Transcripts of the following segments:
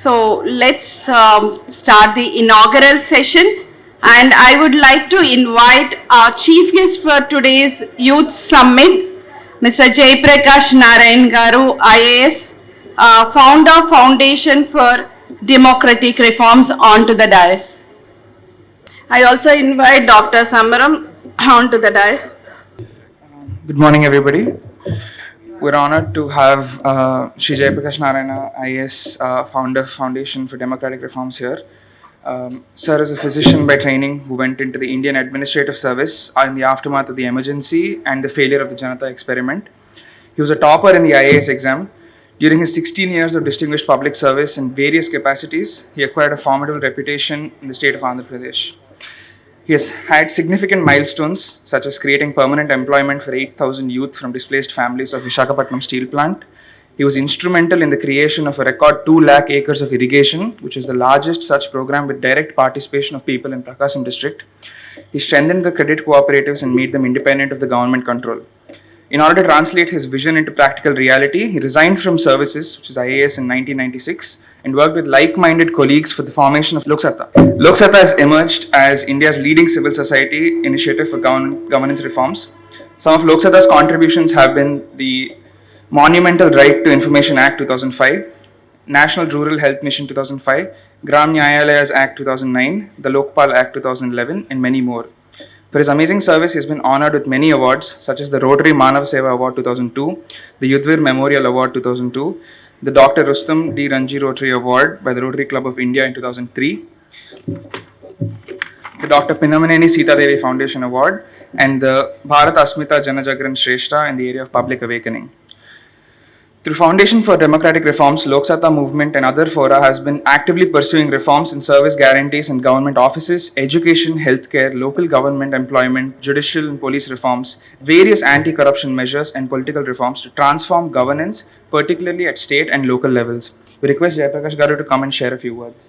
So let's start the inaugural session, and I would like to invite our chief guest for today's Youth Summit, Mr. Prakash Narayan Garu, IAS, founder Foundation for Democratic Reforms, onto the dais. I also invite Dr. Samaram onto the dais. Good morning, everybody. We're honored to have Shri Prakash Narayan, IAS, founder Foundation for Democratic Reforms here. Sir is a physician by training who went into the Indian Administrative Service in the aftermath of the emergency and the failure of the Janata experiment. He was a topper in the IAS exam. During his 16 years of distinguished public service in various capacities, he acquired a formidable reputation in the state of Andhra Pradesh. He has had significant milestones, such as creating permanent employment for 8,000 youth from displaced families of Visakhapatnam steel plant. He was instrumental in the creation of a record 2 lakh acres of irrigation, which is the largest such program with direct participation of people in Prakasam district. He strengthened the credit cooperatives and made them independent of the government control. In order to translate his vision into practical reality, he resigned from services, which is IAS, in 1996, and worked with like-minded colleagues for the formation of Lok Satta. Lok Satta has emerged as India's leading civil society initiative for governance reforms. Some of Lok Satta's contributions have been the Monumental Right to Information Act 2005, National Rural Health Mission 2005, Gram Nyayalayas Act 2009, the Lokpal Act 2011, and many more. For his amazing service, he has been honored with many awards, such as the Rotary Manav Seva Award 2002, the Yudhvir Memorial Award 2002, the Dr. Rustam D. Ranji Rotary Award by the Rotary Club of India in 2003, the Dr. Pinamaneni Sita Devi Foundation Award, and the Bharat Asmita Janajagran Shrestha in the area of public awakening. Through Foundation for Democratic Reforms, Lok Satta movement and other fora has been actively pursuing reforms in service guarantees in government offices, education, healthcare, local government employment, judicial and police reforms, various anti-corruption measures and political reforms to transform governance, particularly at state and local levels. We request Jaya Prakash Garu to come and share a few words.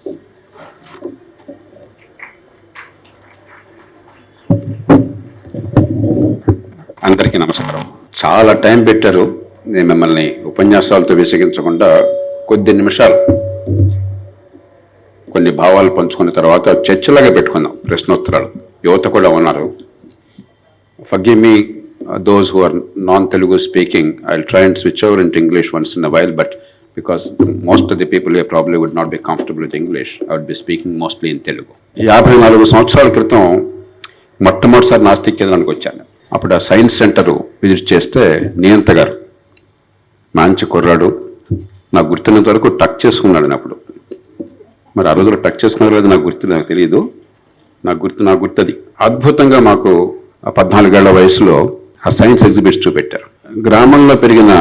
అందరికీ నమస్కారం. చాలా time పెట్టారు. నేను మిమ్మల్ని ఉపన్యాసాలతో విసిగించకుండా కొద్ది నిమిషాలు కొన్ని భావాలు పంచుకున్న తర్వాత చర్చలాగా పెట్టుకుందాం, ప్రశ్నోత్తరాలు. యువత కూడా ఉన్నారు. Forgive me, those who are non-Telugu speaking, I'll try and switch over into English once in a while, but because most of the people here probably would not be comfortable with English, I would be speaking mostly in Telugu. 54 సంవత్సరాల క్రితం మొట్టమొదటిసారి నాస్తిక్ కేంద్రానికి వచ్చాను. అప్పుడు ఆ science centre visit చేస్తే నియంత గారు, మంచి కుర్రాడు, నాకు గుర్తున్నంత వరకు టచ్ చేసుకున్నాడు. అప్పుడు మరి ఆ రోజులో టచ్ చేసుకున్నారు లేదా నాకు తెలియదు. నాకు గుర్తుంది. అద్భుతంగా మాకు 14 ఏళ్ల వయసులో ఆ సైన్స్ ఎగ్జిబిట్స్ చూపెట్టారు. గ్రామంలో పెరిగిన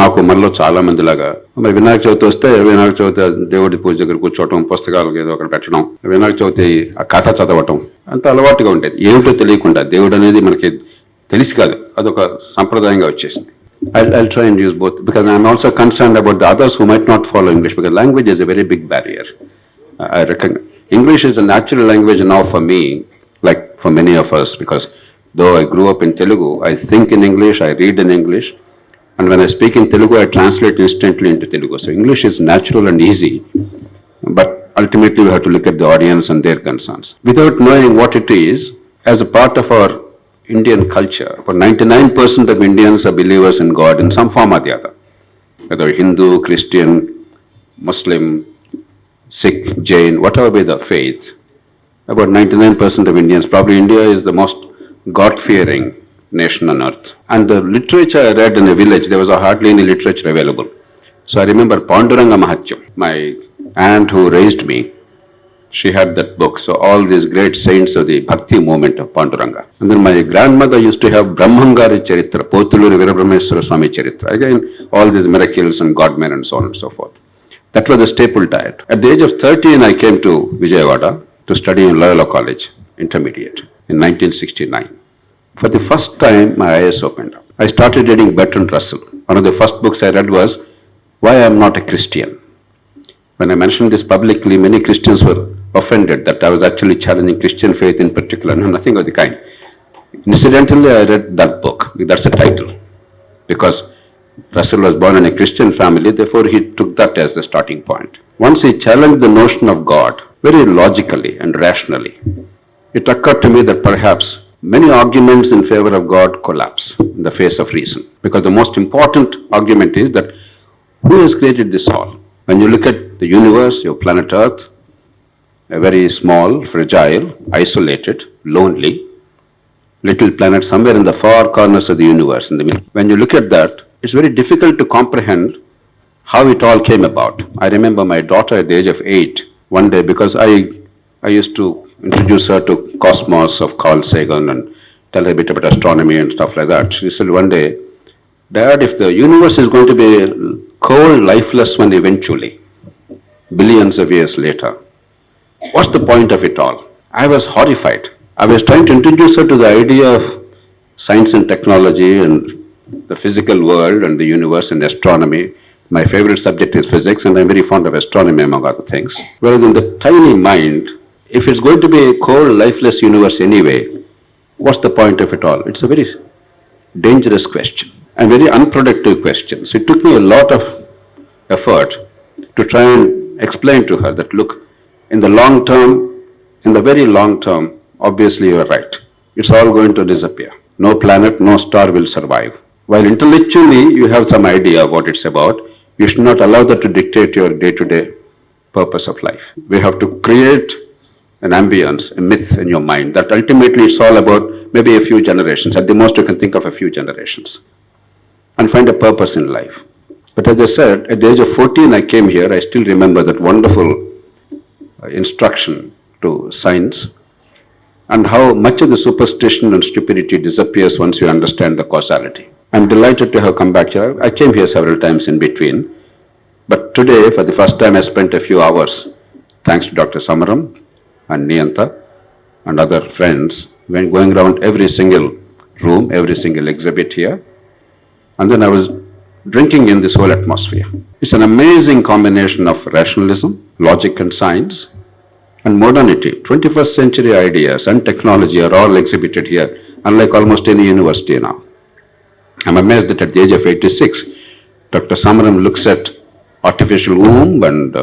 నాకు మనలో చాలా మందిలాగా మరి వినాయక చవితి వస్తే వినాయక చవితి దేవుడి పూజ దగ్గర కూర్చోవటం, పుస్తకాలు ఏదో అక్కడ పెట్టడం, వినాయక చవితి ఆ కథ చదవటం అంత అలవాటుగా ఉండేది. ఏమిటో తెలియకుండా దేవుడు అనేది మనకి తెలిసి కాదు, అదొక సంప్రదాయంగా వచ్చేసింది. I'll try and use both because I'm also concerned about the others who might not follow English because language is a very big barrier. I reckon English is a natural language now for me, like for many of us, because though I grew up in Telugu, I think in English, I read in English, and when I speak in Telugu, I translate instantly into Telugu. So English is natural and easy, but ultimately we have to look at the audience and their concerns. Without knowing what it is, as a part of our Indian culture, for 99% of Indians are believers in God in some form or the other, whether Hindu, Christian, Muslim, Sikh, Jain, whatever be the faith. About 99% of Indians, probably India is the most God-fearing nation on earth. And the literature I read in a village, there was hardly any literature available. So I remember Panduranga Mahatyam, my aunt who raised me, she had that book. So all these great saints of the Bhakti movement of Panduranga. And then my grandmother used to have Brahmangari Charitra, Potuluri Veerabrahmeswara Swami Charitra. Again, all these miracles and God-men and so on and so forth. That was the staple diet. At the age of 13, I came to Vijayawada to study in Loyola College, intermediate, in 1969. For the first time, my eyes opened up. I started reading Bertrand Russell. One of the first books I read was Why I Am Not a Christian. When I mentioned this publicly, many Christians were offended that I was actually challenging Christian faith in particular. No, nothing of the kind. Incidentally, I read that book. That's the title. Because Russell was born in a Christian family, therefore he took that as the starting point. Once he challenged the notion of God very logically and rationally, it occurred to me that perhaps many arguments in favor of God collapse in the face of reason. Because the most important argument is that who has created this all? When you look at the universe, your planet Earth, a very small, fragile, isolated, lonely, little planet somewhere in the far corners of the universe in the middle. When you look at that, it's very difficult to comprehend how it all came about. I remember my daughter at the age of 8, one day, because I used to introduce her to Cosmos of Carl Sagan and tell her a bit about astronomy and stuff like that. She said one day, Dad, if the universe is going to be a cold, lifeless one eventually, billions of years later, what's the point of it all? I was horrified. I was trying to introduce her to the idea of science and technology and the physical world and the universe and astronomy. My favorite subject is physics, and I'm very fond of astronomy, among other things. Whereas in the tiny mind, if it's going to be a cold, lifeless universe anyway, what's the point of it all? It's a very dangerous question and very unproductive question. So it took me a lot of effort to try and explain to her that, look, in the long term, in the very long term, obviously you are right. It's all going to disappear. No planet, no star will survive. While intellectually you have some idea of what it's about, you should not allow that to dictate your day-to-day purpose of life. We have to create an ambience, a myth in your mind that ultimately it's all about maybe a few generations. At the most you can think of a few generations and find a purpose in life. But as I said, at the age of 14 I came here. I still remember that wonderful instruction to science and how much of the superstition and stupidity disappears once you understand the causality. I'm delighted to have come back here. I came here several times in between, but today for the first time I spent a few hours, thanks to Dr. Samaram and Niyanta and other friends, when going around every single room, every single exhibit here, and then I was drinking in this whole atmosphere. It's an amazing combination of rationalism, logic and science, and modernity. 21st century ideas and technology are all exhibited here, unlike almost any university now. I'm amazed that at the age of 86, Dr. Samaram looks at artificial womb and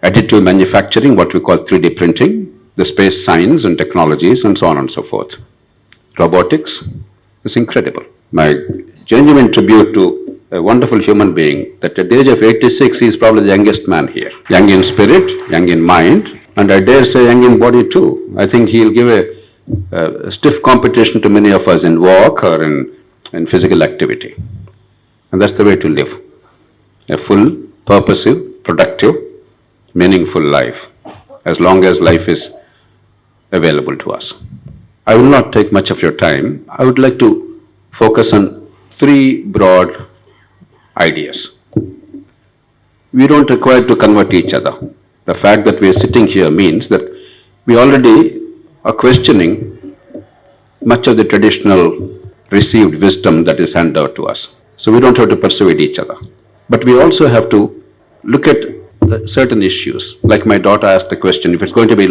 additive manufacturing, what we call 3D printing, the space science and technologies, and so on and so forth. Robotics is incredible. My genuine tribute to a wonderful human being that at the age of 86 he is probably the youngest man here. Young in spirit, young in mind, and I dare say young in body too. I think he'll give a stiff competition to many of us in walk or in physical activity. And that's the way to live. A full, purposive, productive, meaningful life, as long as life is available to us. I will not take much of your time. I would like to focus on three broad ideas. We don't require to convert each other. The fact that we are sitting here means that we already are questioning much of the traditional received wisdom that is handed out to us. So we don't have to persuade each other. But we also have to look at certain issues. Like my daughter asked the question, if it's going to be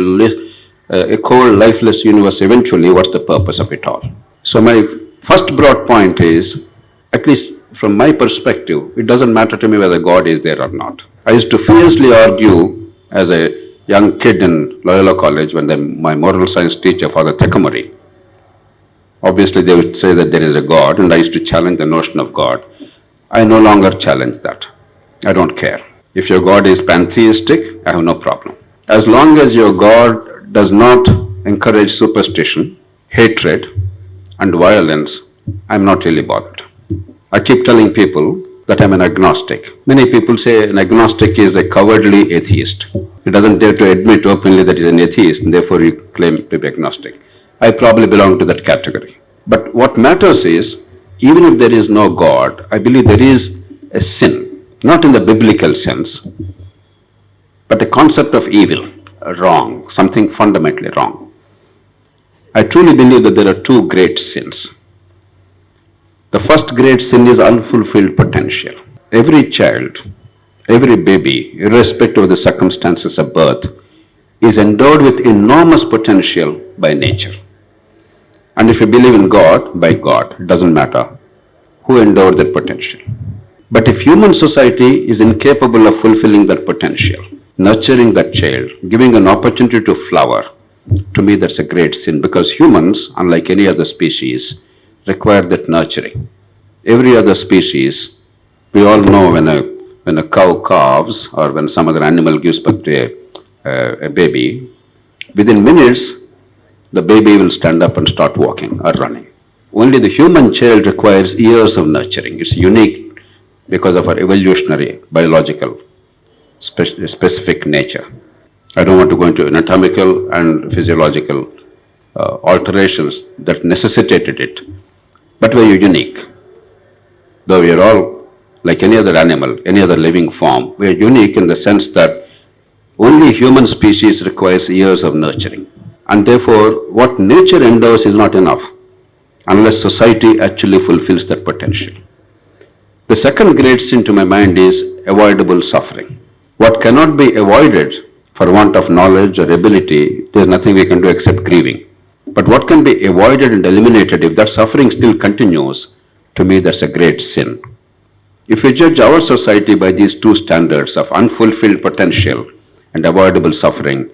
a cold, lifeless universe eventually, what's the purpose of it all? So my first broad point is, at least from my perspective, it doesn't matter to me whether God is there or not. I used to fiercely argue as a young kid in Loyola College when my moral science teacher, Father Thekamari, obviously they would say that there is a God, and I used to challenge the notion of God. I no longer challenge that. I don't care. If your God is pantheistic, I have no problem. As long as your God does not encourage superstition, hatred, and violence, I'm not really bothered. I keep telling people that I'm an agnostic. Many people say an agnostic is a cowardly atheist. He doesn't dare to admit openly that he's an atheist, and therefore he claims to be agnostic. I probably belong to that category. But what matters is, even if there is no God, I believe there is a sin, not in the biblical sense, but a concept of evil, wrong, something fundamentally wrong. I truly believe that there are two great sins. The first great sin is unfulfilled potential. Every child, every baby, irrespective of the circumstances of birth, is endowed with enormous potential by nature. And if you believe in God, by God, it doesn't matter who endowed that potential. But if human society is incapable of fulfilling that potential, nurturing that child, giving an opportunity to flower, to me that's a great sin, because humans, unlike any other species, require that nurturing. Every other species, we all know when a cow calves or when some other animal gives birth to a baby, within minutes, the baby will stand up and start walking or running. Only the human child requires years of nurturing. It's unique because of our evolutionary, biological, specific nature. I don't want to go into anatomical and physiological alterations that necessitated it, but we're unique. Though we are all like any other animal, any other living form, we are unique in the sense that only human species requires years of nurturing. And therefore, what nature endows is not enough unless society actually fulfills that potential. The second great sin to my mind is avoidable suffering. What cannot be avoided for want of knowledge or ability, there is nothing we can do except grieving. But what can be avoided and eliminated, if that suffering still continues, to me that's a great sin. If we judge our society by these two standards of unfulfilled potential and avoidable suffering,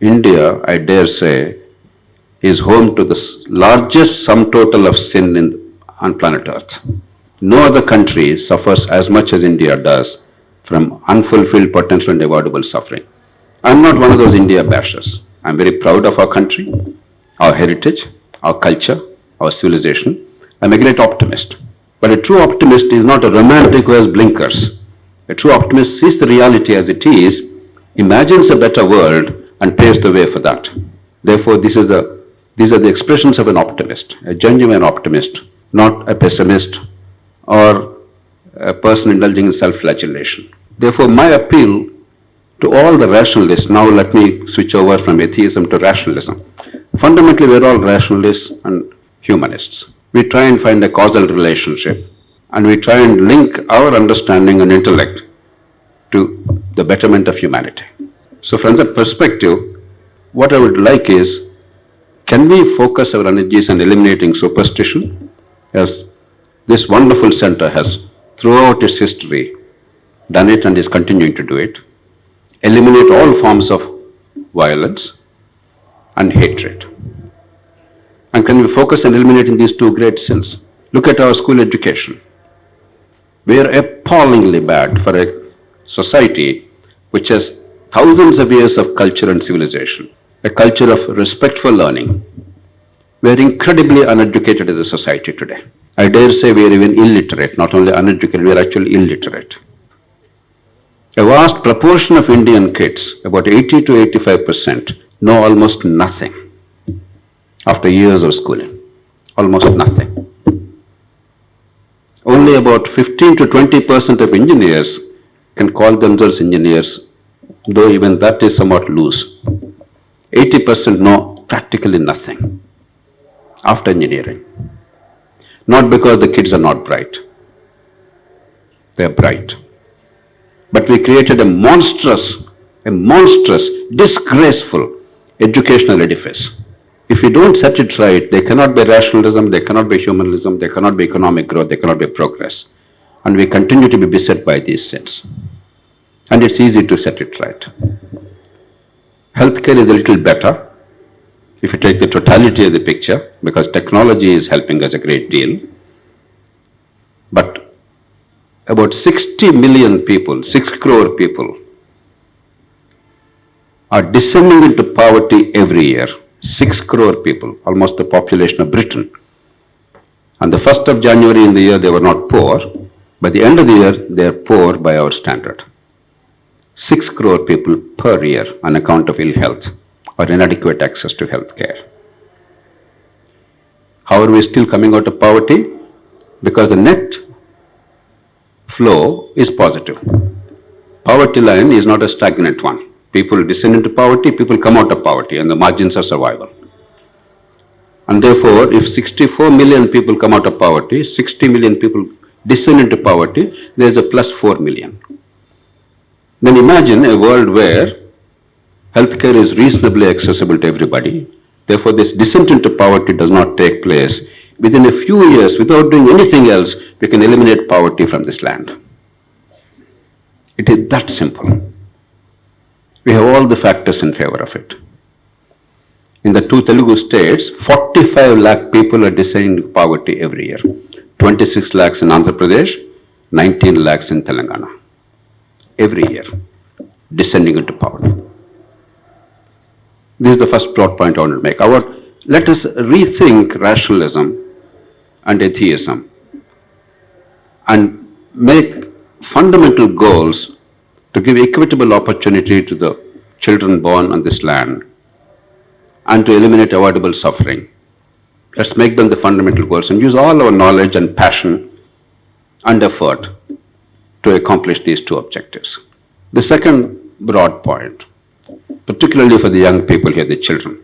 India, I dare say, is home to the largest sum total of sin on planet Earth. No other country suffers as much as India does from unfulfilled potential and avoidable suffering. I'm not one of those India bashers. I'm very proud of our country, our heritage, our culture, our civilization. I'm a great optimist. But a true optimist is not a romantic who has blinkers. A true optimist sees the reality as it is, imagines a better world, and paves the way for that. Therefore, these are the expressions of an optimist, a genuine optimist, not a pessimist or a person indulging in self-flagellation. Therefore, my appeal to all the rationalists, now let me switch over from atheism to rationalism. Fundamentally, we're all rationalists and humanists. We try and find a causal relationship, and we try and link our understanding and intellect to the betterment of humanity. So from that perspective, what I would like is, can we focus our energies on eliminating superstition, as this wonderful center has throughout its history done it and is continuing to do it, eliminate all forms of violence and hatred. And can we focus on eliminating these two great sins? Look at our school education. We are appallingly bad for a society which has thousands of years of culture and civilization, a culture of respect for learning. We are incredibly uneducated as a society today. I dare say we are even illiterate, not only uneducated, we are actually illiterate. A vast proportion of Indian kids, about 80 to 85%, know almost nothing after years of schooling. Almost nothing. Only about 15 to 20% of engineers can call themselves engineers, though even that is somewhat loose. 80% know practically nothing after engineering. Not because the kids are not bright. They are bright. But we created a monstrous, disgraceful educational edifice. If we don't set it right, there cannot be rationalism, there cannot be humanism, there cannot be economic growth, there cannot be progress. And we continue to be beset by these sins. And it's easy to set it right. Healthcare is a little better if you take the totality of the picture, because technology is helping us a great deal. But about 60 million people, 6 crore people, are descending into poverty every year. 6 crore people, almost the population of Britain. On the 1st of January in the year, they were not poor. By the end of the year, they are poor by our standard. 6 crore people per year on account of ill health or inadequate access to health care. How are we still coming out of poverty? Because the net flow is positive. Poverty line is not a stagnant one. People descend into poverty, people come out of poverty, and the margins are survival. And therefore, if 64 million people come out of poverty, 60 million people descend into poverty, there is a plus 4 million. Then imagine a world where healthcare is reasonably accessible to everybody. Therefore, this descent into poverty does not take place within a few years, without doing anything else, we can eliminate poverty from this land. It is that simple. We have all the factors in favor of it. In the two Telugu states, 45 lakh people are descending into poverty every year. 26 lakhs in Andhra Pradesh, 19 lakhs in Telangana. Every year, descending into poverty. This is the first broad point I want to make. Let us rethink rationalism and atheism and make fundamental goals to give equitable opportunity to the children born on this land and to eliminate avoidable suffering. Let's make them the fundamental goals and use all our knowledge and passion and effort to accomplish these two objectives. The second broad point, particularly for the young people here, the children.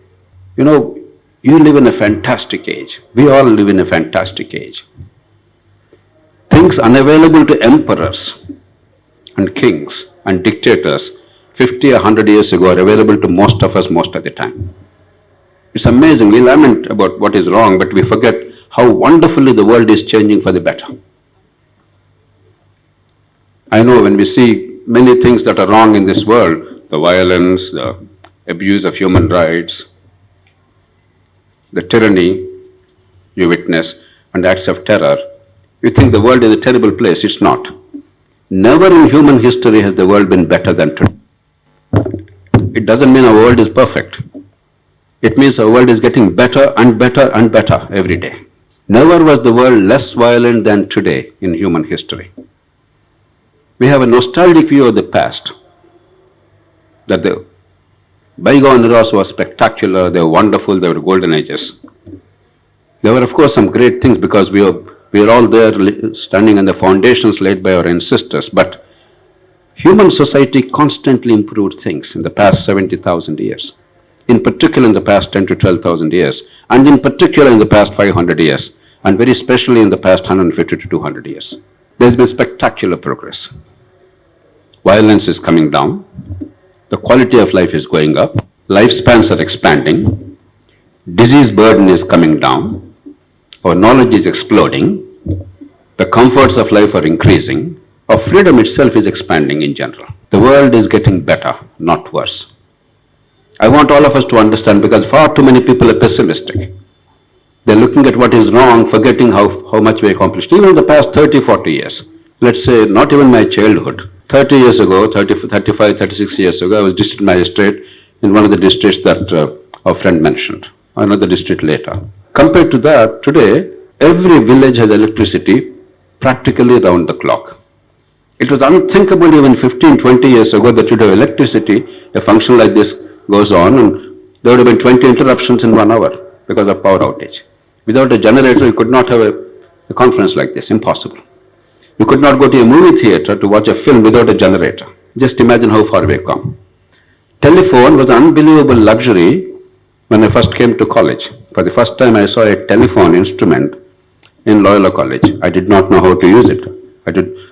You live in a fantastic age. We all live in a fantastic age. Things unavailable to emperors and kings and dictators 50 or 100 years ago are available to most of us most of the time. It's amazing. We lament about what is wrong, but we forget how wonderfully the world is changing for the better. I know when we see many things that are wrong in this world, the violence, the abuse of human rights, the tyranny you witness, and acts of terror, you think the world is a terrible place. It's not. Never in human history has the world been better than today. It doesn't mean our world is perfect. It means our world is getting better and better and better every day. Never was the world less violent than today in human history. We have a nostalgic view of the past, that the bygone eras were spectacular, they were wonderful, they were golden ages. There were, of course, some great things because we are all there standing on the foundations laid by our ancestors, but human society constantly improved things in the past 70,000 years. In particular in the past 10 to 12,000 years, and in particular in the past 500 years, and very especially in the past 150 to 200 years. There's been spectacular progress. Violence is coming down, the quality of life is going up, lifespans are expanding, disease burden is coming down, our knowledge is exploding, the comforts of life are increasing, our freedom itself is expanding in general. The world is getting better, not worse. I want all of us to understand, because far too many people are pessimistic. They're looking at what is wrong, forgetting how much we accomplished. Even in the past 30, 40 years, let's say not even my childhood, 30 years ago, 35, 36 years ago, I was district magistrate in one of the districts that our friend mentioned, another district later. Compared to that, today, every village has electricity practically round the clock. It was unthinkable even 15, 20 years ago that you'd have electricity, a function like this goes on, and there would have been 20 interruptions in 1 hour because of power outage. Without a generator, you could not have a conference like this. Impossible. You could not go to a movie theater to watch a film without a generator. Just imagine how far we've come. Telephone was an unbelievable luxury when I first came to college. For the first time, I saw a telephone instrument in Loyola College. I did not know how to use it.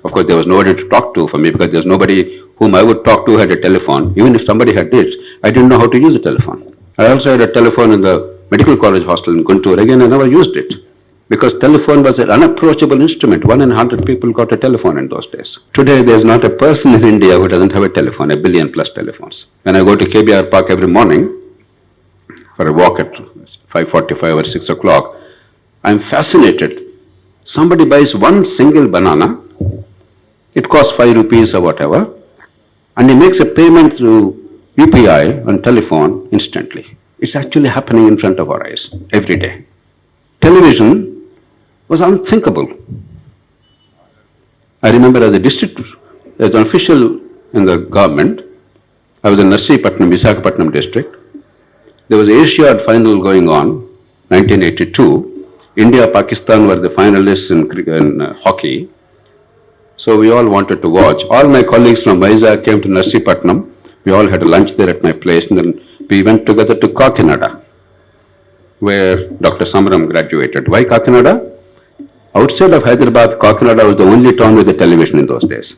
Of course, there was nobody to talk to for me, because there's nobody whom I would talk to had a telephone. Even if somebody had it, I didn't know how to use a telephone. I also had a telephone in the medical college hostel in Guntur. Again, I never used it, because telephone was an unapproachable instrument. 1 in 100 people got a telephone in those days. Today, there's not a person in India who doesn't have a telephone, 1 billion plus telephones. When I go to KBR Park every morning for a walk at 5:45 or 6 o'clock, I'm fascinated. Somebody buys one single banana, it costs 5 rupees or whatever, and he makes a payment through UPI on telephone instantly. It's actually happening in front of our eyes every day. Television was unthinkable. I remember as an official in the government, I was in Narsipatnam, Visakhapatnam district. There was Asiad final going on, 1982. India, Pakistan were the finalists in hockey. So we all wanted to watch. All my colleagues from Vizag came to Narsipatnam. We all had a lunch there at my place, and then we went together to Kakinada, where Dr. Samaram graduated. Why Kakinada? Outside of Hyderabad, Kakinada was the only town with a television in those days.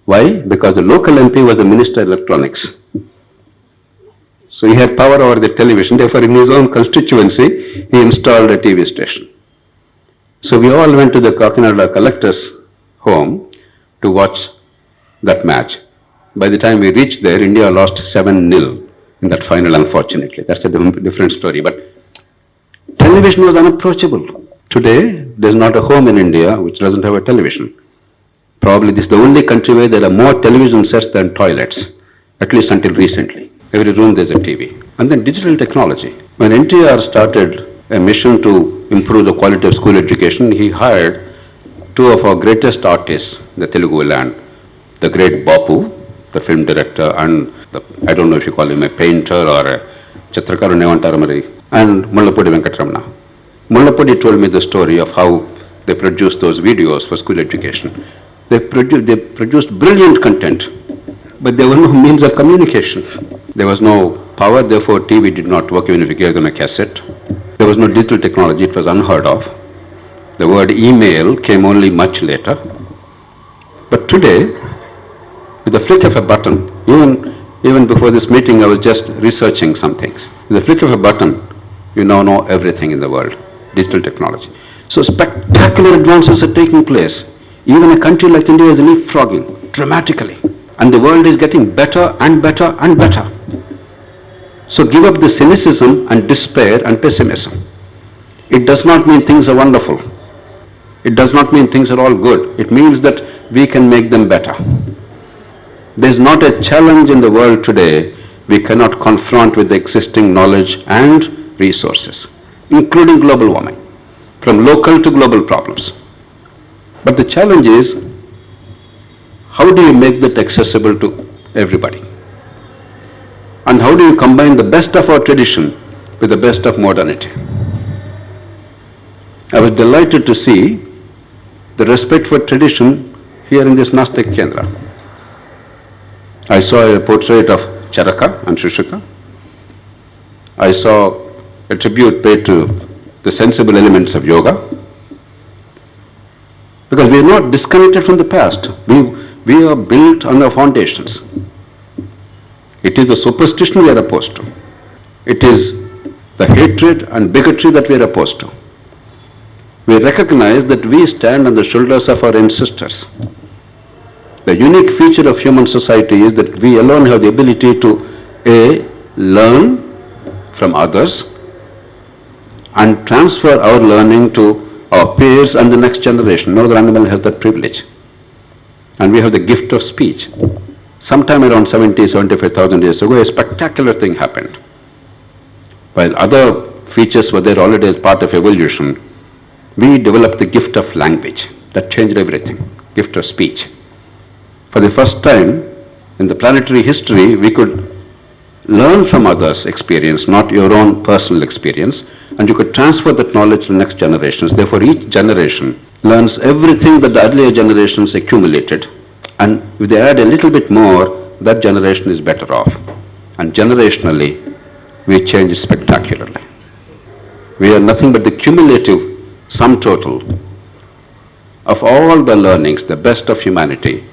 Why? Because the local MP was the Minister of Electronics. So he had power over the television. Therefore, in his own constituency, he installed a TV station. So we all went to the Kakinada collector's home to watch that match. By the time we reached there, India lost 7-0 in that final, unfortunately. That's a different story. But television was unapproachable. Today, there's not a home in India which doesn't have a television. Probably this is the only country where there are more television sets than toilets, at least until recently. Every room there's a TV. And then digital technology. When NTR started a mission to improve the quality of school education, he hired two of our greatest artists in the Telugu land, the great Bapu, the film director, and I don't know if you call him a painter or a Chitrakaru Nevantaramari, and Mullapudi Venkatramana. Mullapudi told me the story of how they produced those videos for school education. They produced brilliant content, but there were no means of communication. There was no power, therefore TV did not work even if you gave them a cassette. There was no digital technology, it was unheard of. The word email came only much later. But today, with the flick of a button, even before this meeting I was just researching some things. With the flick of a button, you now know everything in the world, digital technology. So spectacular advances are taking place. Even a country like India is leapfrogging dramatically. And the world is getting better and better and better. So give up the cynicism and despair and pessimism. It does not mean things are wonderful. It does not mean things are all good. It means that we can make them better. There is not a challenge in the world today we cannot confront with the existing knowledge and resources, including global warming, from local to global problems. But the challenge is, how do you make that accessible to everybody? And how do you combine the best of our tradition with the best of modernity? I was delighted to see the respect for tradition here in this Nastik Kendra. I saw a portrait of Charaka and Shushika. I saw a tribute paid to the sensible elements of yoga. Because we are not disconnected from the past. We are built on our foundations. It is the superstition we are opposed to. It is the hatred and bigotry that we are opposed to. We recognize that we stand on the shoulders of our ancestors. The unique feature of human society is that we alone have the ability to A, learn from others and transfer our learning to our peers and the next generation. No other animal has that privilege. And we have the gift of speech. Sometime around 75,000 years ago, a spectacular thing happened. While other features were there already as part of evolution, we developed the gift of language. That changed everything. Gift of speech. For the first time in the planetary history, we could learn from others' experience, not your own personal experience, and you could transfer that knowledge to the next generations. Therefore, each generation learns everything that the earlier generations accumulated, and if they add a little bit more, that generation is better off. And generationally, we change spectacularly. We are nothing but the cumulative sum total of all the learnings, the best of humanity,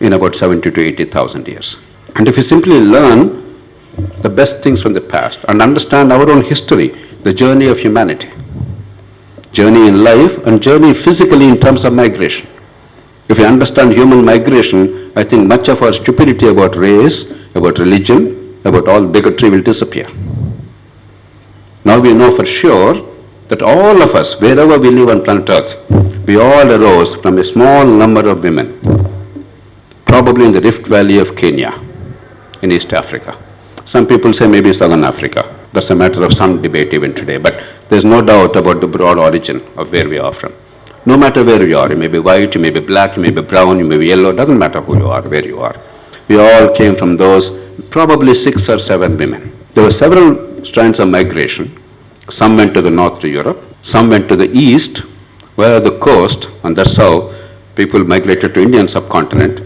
in about 70 to 80,000 years. And if we simply learn the best things from the past and understand our own history, the journey of humanity, journey in life and journey physically in terms of migration. If we understand human migration, I think much of our stupidity about race, about religion, about all bigotry will disappear. Now we know for sure that all of us, wherever we live on planet Earth, we all arose from a small number of women, probably in the Rift Valley of Kenya, in East Africa. Some people say maybe Southern Africa. That's a matter of some debate even today, but there's no doubt about the broad origin of where we are from. No matter where you are, you may be white, you may be black, you may be brown, you may be yellow, doesn't matter who you are, where you are. We all came from those, probably 6 or 7 women. There were several strands of migration. Some went to the north to Europe, some went to the east, where the coast, and that's how people migrated to Indian subcontinent,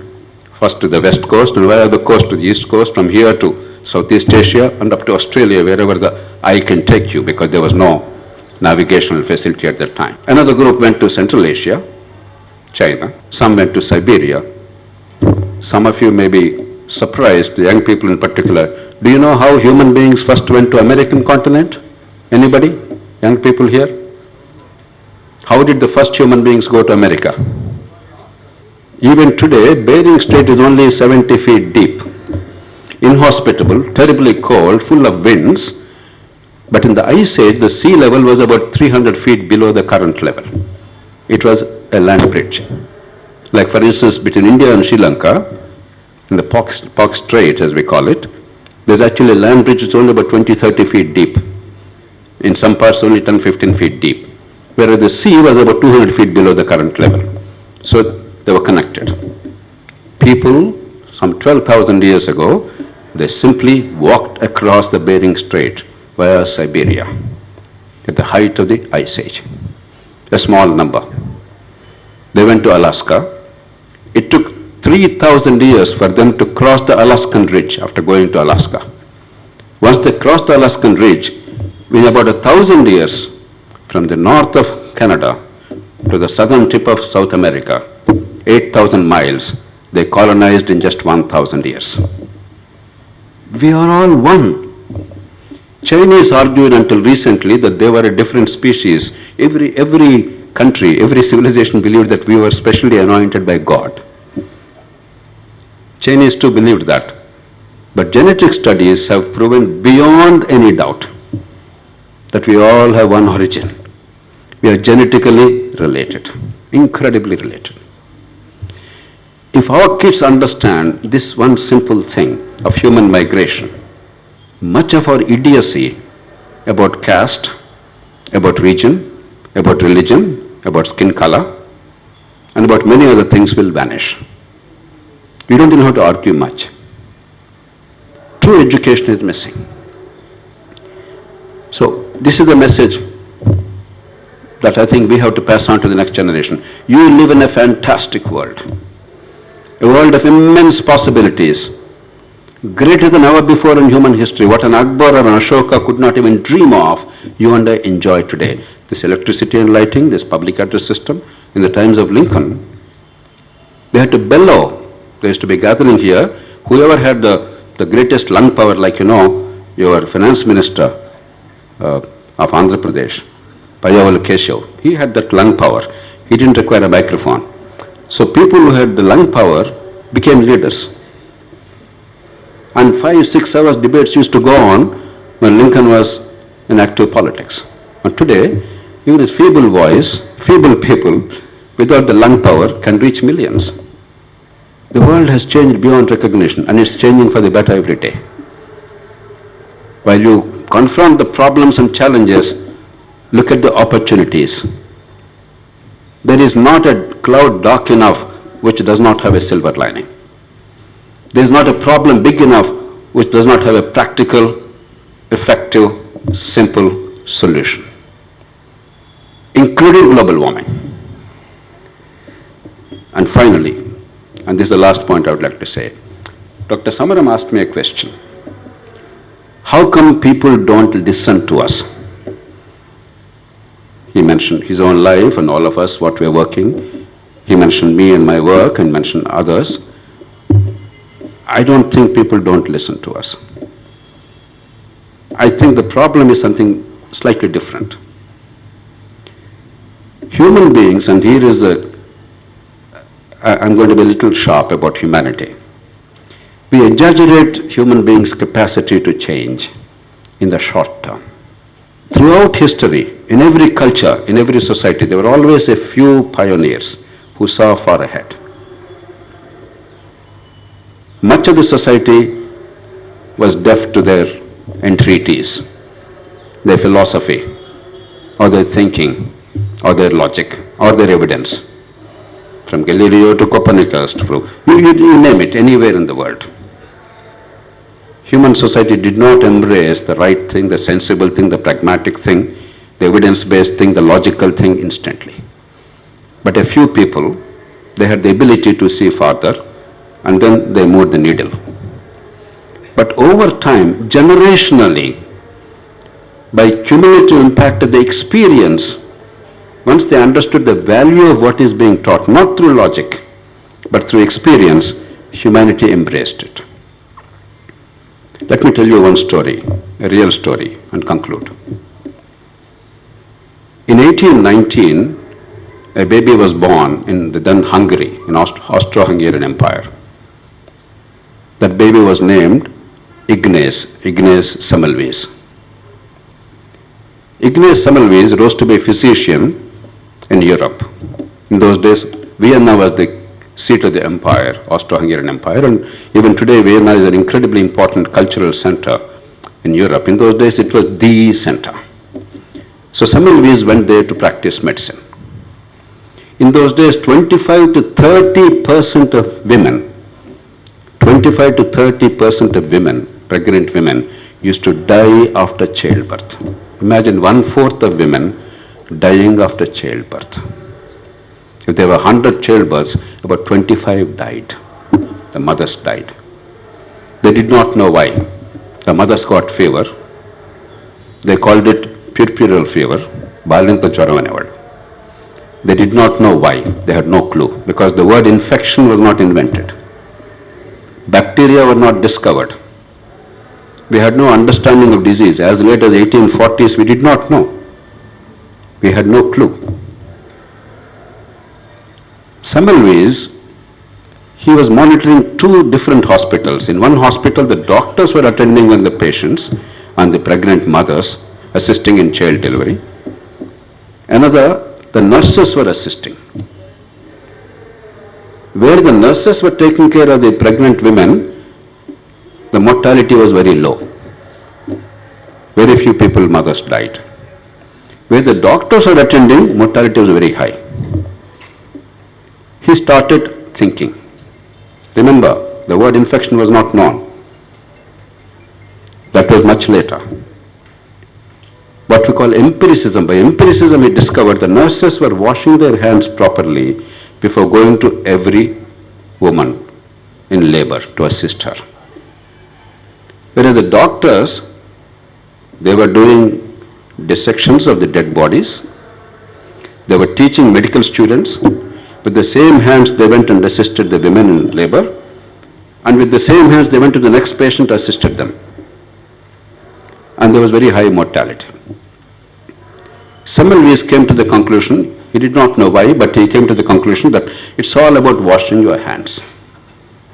first to the west coast, and where the coast to the east coast, from here to Southeast Asia and up to Australia, wherever the eye can take you, because there was no navigational facility at that time. Another group went to Central Asia, China, some went to Siberia. Some of you may be surprised, young people in particular. Do you know how human beings first went to American continent? Anybody? Young people here? How did the first human beings go to America? Even today, Bering Strait is only 70 feet deep, inhospitable, terribly cold, full of winds, but in the Ice Age, the sea level was about 300 feet below the current level. It was a land bridge. Like for instance, between India and Sri Lanka, in the Pak Strait as we call it, there's actually a land bridge which is only about 20-30 feet deep. In some parts only 10-15 feet deep. Whereas the sea was about 200 feet below the current level. So they were connected. People, some 12,000 years ago, they simply walked across the Bering Strait via Siberia at the height of the Ice Age. A small number. They went to Alaska. It took 3,000 years for them to cross the Alaskan Ridge after going to Alaska. Once they crossed the Alaskan Ridge, in about 1,000 years, from the north of Canada to the southern tip of South America, 8,000 miles, they colonized in just 1,000 years. We are all one. Chinese argued until recently that they were a different species. Every country, every civilization believed that we were specially anointed by God. Chinese too believed that. But genetic studies have proven beyond any doubt that we all have one origin. We are genetically related, incredibly related. If our kids understand this one simple thing of human migration, much of our idiocy about caste, about region, about religion, about skin color, and about many other things will vanish. You don't even have to argue much. True education is missing. So this is the message that I think we have to pass on to the next generation. You live in a fantastic world. A world of immense possibilities, greater than ever before in human history. What an Akbar or an Ashoka could not even dream of, you and I enjoy today. This electricity and lighting, this public address system. In the times of Lincoln, they had to bellow. There used to be gathering here. Whoever had the greatest lung power, like your finance minister of Andhra Pradesh, Payavalu Keshav, he had that lung power. He didn't require a microphone. So people who had the lung power became leaders. And 5-6 hours debates used to go on when Lincoln was in active politics. And today, even a feeble voice, feeble people without the lung power can reach millions. The world has changed beyond recognition, and it's changing for the better every day. While you confront the problems and challenges, look at the opportunities. There is not a cloud dark enough which does not have a silver lining. There is not a problem big enough which does not have a practical, effective, simple solution, including global warming. And finally, and this is the last point I would like to say, Dr. Samaram asked me a question. How come people don't listen to us? He mentioned his own life and all of us, what we are working. He mentioned me and my work and mentioned others. I don't think people don't listen to us. I think the problem is something slightly different. Human beings, and here is I'm going to be a little sharp about humanity. We exaggerate human beings' capacity to change in the short term. Throughout history, in every culture, in every society, there were always a few pioneers who saw far ahead. Much of the society was deaf to their entreaties, their philosophy, or their thinking, or their logic, or their evidence. From Galileo to Copernicus to you name it, anywhere in the world. Human society did not embrace the right thing, the sensible thing, the pragmatic thing, the evidence-based thing, the logical thing instantly. But a few people, they had the ability to see farther, and then they moved the needle. But over time, generationally, by cumulative impact of the experience, once they understood the value of what is being taught, not through logic, but through experience, humanity embraced it. Let me tell you one story, a real story, and conclude. In 1819, a baby was born in the then Hungary, in Austro-Hungarian Empire. That baby was named Ignaz Semmelweis. Ignaz Semmelweis rose to be a physician in Europe. In those days, Vienna was the seat of the empire, Austro-Hungarian Empire, and even today Vienna is an incredibly important cultural center in Europe. In those days, it was the center. So Semmelweis went there to practice medicine. In those days, 25 to 30% of women, 25 to 30% of women, pregnant women, used to die after childbirth. Imagine 1/4 of women dying after childbirth. If there were 100 childbirths, about 25 died. The mothers died. They did not know why. The mothers got fever. They called it puerperal fever, Balanta Jwara. They did not know why. They had no clue, because the word infection was not invented. Bacteria were not discovered. We had no understanding of disease. As late as 1840s, we did not know. We had no clue. Semmelweis, he was monitoring two different hospitals. In one hospital, the doctors were attending on the patients and the pregnant mothers, assisting in child delivery. Another, the nurses were assisting. Where the nurses were taking care of the pregnant women, the mortality was very low. Very few people, mothers died. Where the doctors were attending, mortality was very high. He started thinking. Remember, the word infection was not known. That was much later. What we call empiricism. By empiricism, he discovered the nurses were washing their hands properly before going to every woman in labor to assist her. Whereas the doctors, they were doing dissections of the dead bodies. They were teaching medical students. With the same hands, they went and assisted the women in labor. And with the same hands, they went to the next patient, assisted them. And there was very high mortality. Semmelweis came to the conclusion, he did not know why, but he came to the conclusion that it's all about washing your hands.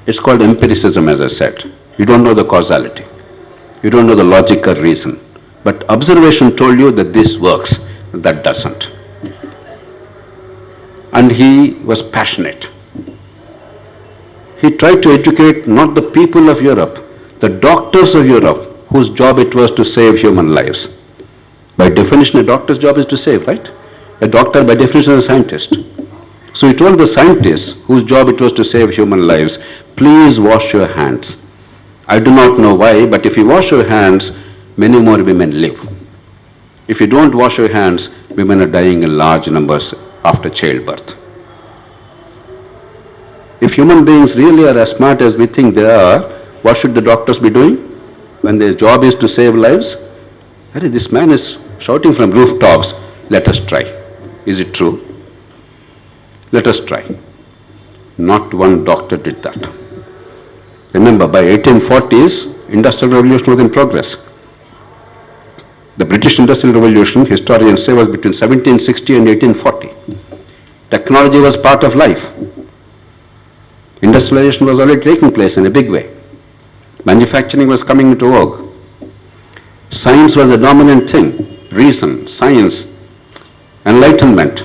It's called empiricism, as I said. You don't know the causality. You don't know the logical reason. But observation told you that this works, that doesn't. And he was passionate. He tried to educate not the people of Europe, the doctors of Europe, whose job it was to save human lives. By definition, a doctor's job is to save, right? A doctor, by definition, is a scientist. So he told the scientists, whose job it was to save human lives, please wash your hands. I do not know why, but if you wash your hands, many more women live. If you don't wash your hands, women are dying in large numbers after childbirth. If human beings really are as smart as we think they are, what should the doctors be doing when their job is to save lives? This man is shouting from rooftops, let us try. Is it true? Let us try. Not one doctor did that. Remember, by 1840s, Industrial Revolution was in progress. The British Industrial Revolution, historians say, was between 1760 and 1840. Technology was part of life. Industrialization was already taking place in a big way. Manufacturing was coming into vogue. Science was the dominant thing. Reason, science, enlightenment,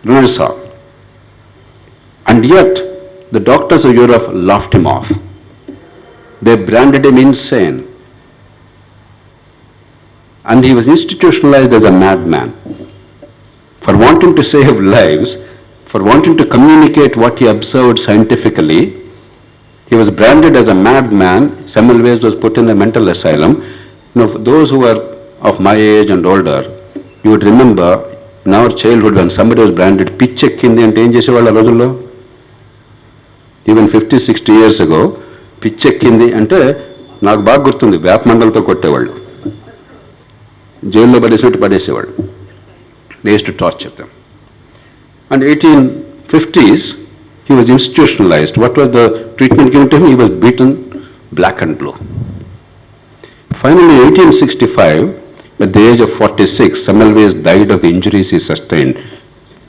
Renaissance. And yet, the doctors of Europe laughed him off. They branded him insane. And he was institutionalized as a madman. For wanting to save lives, for wanting to communicate what he observed scientifically, he was branded as a madman. Semmelweis was put in a mental asylum. Now, for those who are of my age and older, you would remember in our childhood when somebody was branded పిచ్చెక్కింది అంటే ఏం చేసేవాళ్ళు ఆ రోజుల్లో? Even 50-60 years ago, పిచ్చెక్కింది అంటే నాకు బాగా గుర్తుంది, వేప మండలతో కొట్టేవాళ్ళు, జైల్లో పడేసినట్టు పడేసేవాళ్ళు. They used to torture them. And 1850s, he was institutionalized. What was the treatment given to him? He was beaten black and blue. Finally, in 1865, at the age of 46, Semmelweis died of the injuries he sustained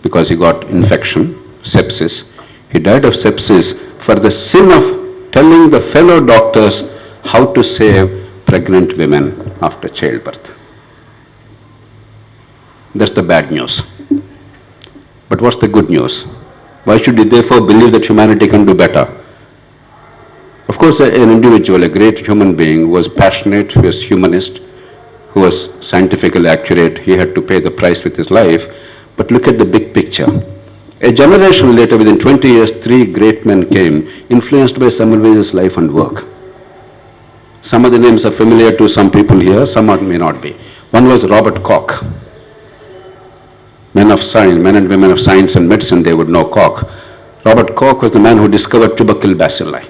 because he got infection, sepsis. He died of sepsis for the sin of telling the fellow doctors how to save pregnant women after childbirth. That's the bad news. But what's the good news? Why should we therefore believe that humanity can do better? Of course, an individual, a great human being who was passionate, who was humanist, who was scientifically accurate, he had to pay the price with his life. But look at the big picture. A generation later, within 20 years, 3 great men came, influenced by Semmelweis's life and work. Some of the names are familiar to some people here, some may not be. One was Robert Koch. Men of science, men and women of science and medicine, they would know Koch. Robert Koch was the man who discovered tubercle bacilli.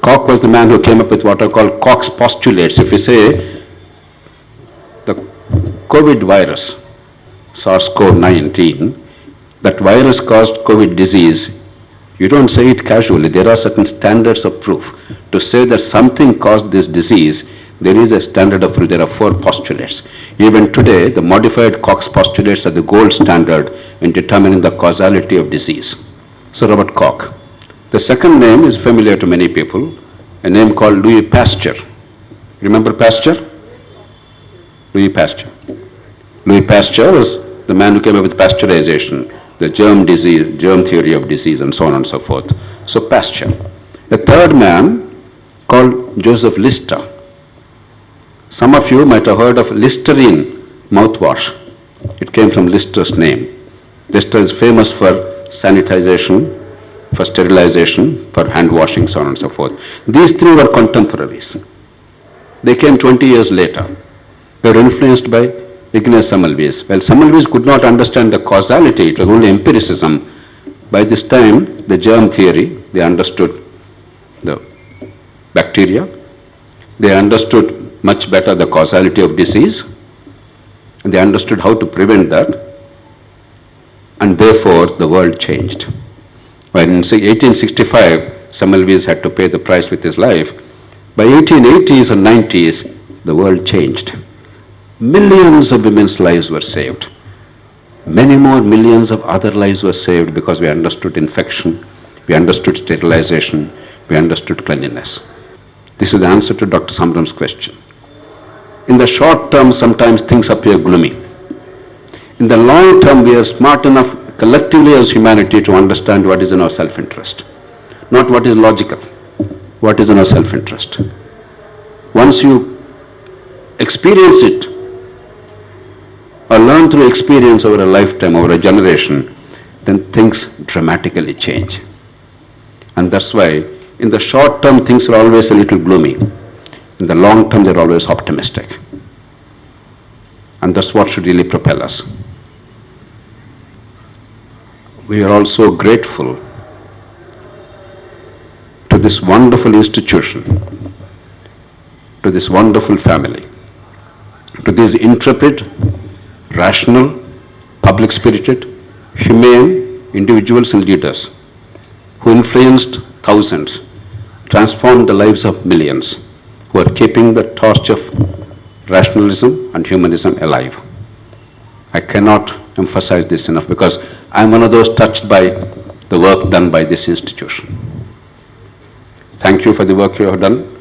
Koch was the man who came up with what are called Koch's postulates. If you say the COVID virus, SARS-CoV-19, that virus caused COVID disease, you don't say it casually. There are certain standards of proof. To say that something caused this disease, there is a standard of proof. There are 4 postulates. Even today, the modified Koch's postulates are the gold standard in determining the causality of disease. So Robert Koch. The second name is familiar to many people, a name called Louis Pasteur. Remember Pasteur? Louis Pasteur. Louis Pasteur was the man who came up with pasteurization, the germ theory of disease, and so on and so forth. So Pasteur. The third man called Joseph Lister. Some of you might have heard of Listerine mouthwash. It came from Lister's name. Lister is famous for sanitization, for sterilization, for hand washing, so on and so forth. These 3 were contemporaries. They came 20 years later. They were influenced by Ignaz Semmelweis. Well, Semmelweis could not understand the causality, it was only empiricism. By this time, the germ theory, they understood the bacteria, they understood much better the causality of disease, and they understood how to prevent that, and therefore the world changed. When in 1865, Semmelweis had to pay the price with his life, by 1880s and 90s, the world changed. Millions of women's lives were saved. Many more millions of other lives were saved because we understood infection, we understood sterilization, we understood cleanliness. This is the answer to Dr. Samaram's question. In the short term, sometimes things appear gloomy. In the long term, we are smart enough collectively as humanity to understand what is in our self-interest, not what is logical, what is in our self-interest. Once you experience it, or learn through experience over a lifetime, over a generation, then things dramatically change. And that's why in the short term things are always a little gloomy. In the long term they're always optimistic. And that's what should really propel us. We are also grateful to this wonderful institution, to this wonderful family, to these intrepid, rational, public-spirited, humane individuals and leaders who influenced thousands, transformed the lives of millions, who are keeping the torch of rationalism and humanism alive. I cannot emphasize this enough because I am one of those touched by the work done by this institution. Thank you for the work you have done,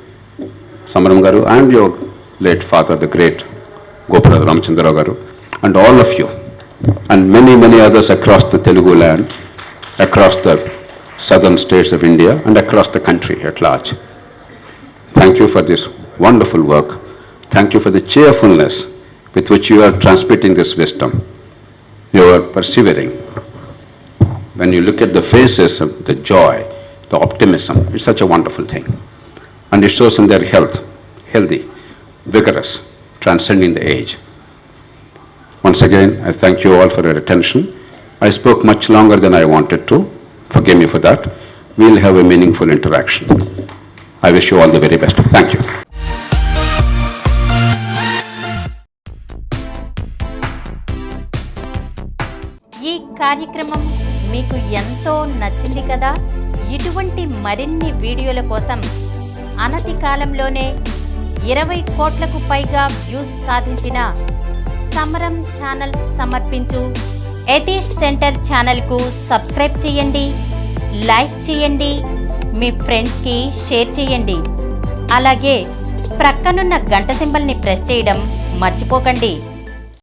Samaram Garu, and your late father, the great Gopala Ramachandra Garu, and all of you, and many, many others across the Telugu land, across the southern states of India, and across the country at large. Thank you for this wonderful work. Thank you for the cheerfulness with which you are transmitting this wisdom. You are persevering. When you look at the faces of the joy, the optimism, it's such a wonderful thing. And it shows in their health, healthy, vigorous, transcending the age. Once again, I thank you all for your attention. I spoke much longer than I wanted to. Forgive me for that. We'll have a meaningful interaction. I wish you all the very best. Thank you. ఈ కార్యక్రమం మీకు ఎంతో నచ్చింది కదా? ఇటువంటి మరిన్ని వీడియోల కోసం అనతి కాలంలోనే 20 కోట్లకు పైగా వ్యూస్ సాధించిన సమరం ఛానల్ సమర్పించు ఎథిస్ట్ సెంటర్ ఛానల్కు సబ్స్క్రైబ్ చేయండి, లైక్ చేయండి, మీ ఫ్రెండ్స్కి షేర్ చేయండి. అలాగే ప్రక్కనున్న గంట సింబల్ని ప్రెస్ చేయడం మర్చిపోకండి.